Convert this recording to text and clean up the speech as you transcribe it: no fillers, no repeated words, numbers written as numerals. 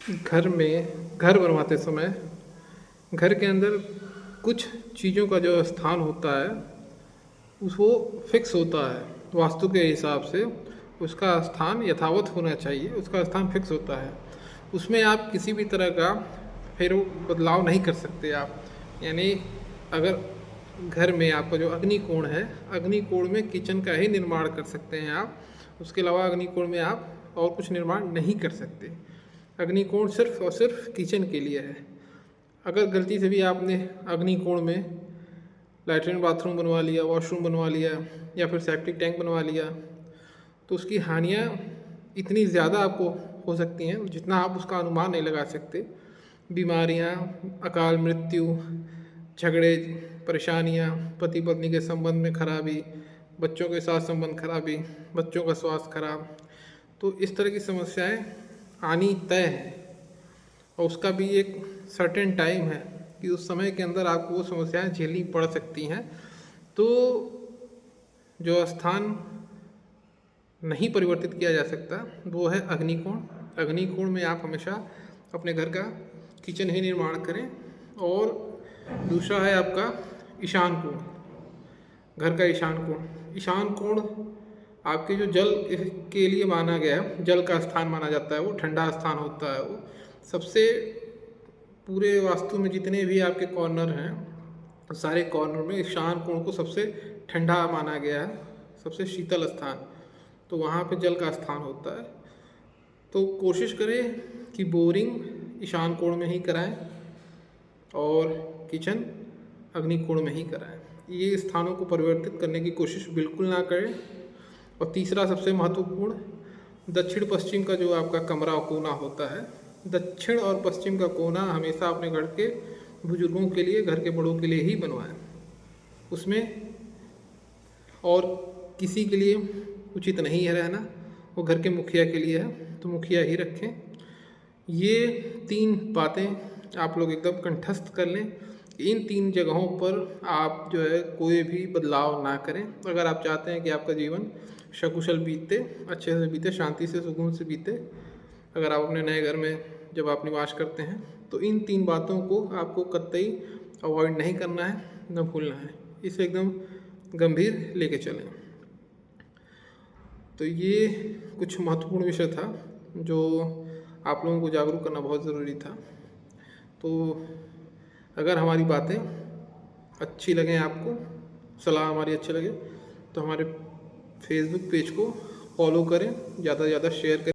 घर बनवाते समय घर के अंदर कुछ चीज़ों का जो स्थान होता है वो फिक्स होता है। वास्तु के हिसाब से उसका स्थान यथावत होना चाहिए, उसका स्थान फिक्स होता है। उसमें आप किसी भी तरह का फिर बदलाव नहीं कर सकते आप। यानी अगर घर में आपका जो अग्निकोण है, अग्निकोण में किचन का ही निर्माण कर सकते हैं आप। उसके अलावा अग्निकोण में आप और कुछ निर्माण नहीं कर सकते। अग्निकोण सिर्फ और सिर्फ किचन के लिए है। अगर गलती से भी आपने अग्निकोण में लैट्रिन बाथरूम बनवा लिया, वॉशरूम बनवा लिया या फिर सेप्टिक टैंक बनवा लिया तो उसकी हानियाँ इतनी ज़्यादा आपको हो सकती हैं जितना आप उसका अनुमान नहीं लगा सकते। बीमारियाँ, अकाल मृत्यु, झगड़े, परेशानियाँ, पति पत्नी के संबंध में खराबी, बच्चों के साथ संबंध खराबी, बच्चों का स्वास्थ्य खराब, तो इस तरह की समस्याएं आनी तय है। और उसका भी एक सर्टेन टाइम है कि उस समय के अंदर आपको वो समस्याएं झेलनी पड़ सकती हैं। तो जो स्थान नहीं परिवर्तित किया जा सकता वो है अग्निकोण। अग्निकोण में आप हमेशा अपने घर का किचन ही निर्माण करें। और दूसरा है आपका ईशान कोण, घर का ईशान कोण। ईशान कोण आपके जो जल के लिए माना गया है, जल का स्थान माना जाता है, वो ठंडा स्थान होता है। वो सबसे पूरे वास्तु में जितने भी आपके कॉर्नर हैं सारे कॉर्नर में ईशान कोण को सबसे ठंडा माना गया है, सबसे शीतल स्थान। तो वहाँ पे जल का स्थान होता है। तो कोशिश करें कि बोरिंग ईशान कोण में ही कराएं और किचन अग्निकोण में ही कराएं। ये स्थानों को परिवर्तित करने की कोशिश बिल्कुल ना करें। और तीसरा सबसे महत्वपूर्ण, दक्षिण पश्चिम का जो आपका कमरा कोना होता है, दक्षिण और पश्चिम का कोना हमेशा अपने घर के बुजुर्गों के लिए, घर के बड़ों के लिए ही बनवाएं। उसमें और किसी के लिए उचित नहीं है रहना, वो घर के मुखिया के लिए है तो मुखिया ही रखें। ये 3 बातें आप लोग एकदम कंठस्थ कर लें। इन 3 जगहों पर आप जो है कोई भी बदलाव ना करें। अगर आप चाहते हैं कि आपका जीवन सकुशल बीते, अच्छे से बीते, शांति से, सुकून से बीते, अगर आप अपने नए घर में जब आप निवास करते हैं तो इन 3 बातों को आपको कतई अवॉइड नहीं करना है, न भूलना है। इसे एकदम गंभीर लेके चलें। तो ये कुछ महत्वपूर्ण विषय था जो आप लोगों को जागरूक करना बहुत ज़रूरी था। तो अगर हमारी बातें अच्छी लगें आपको, सलाह हमारी अच्छी लगे, तो हमारे फेसबुक पेज को फॉलो करें, ज़्यादा से ज़्यादा शेयर करें।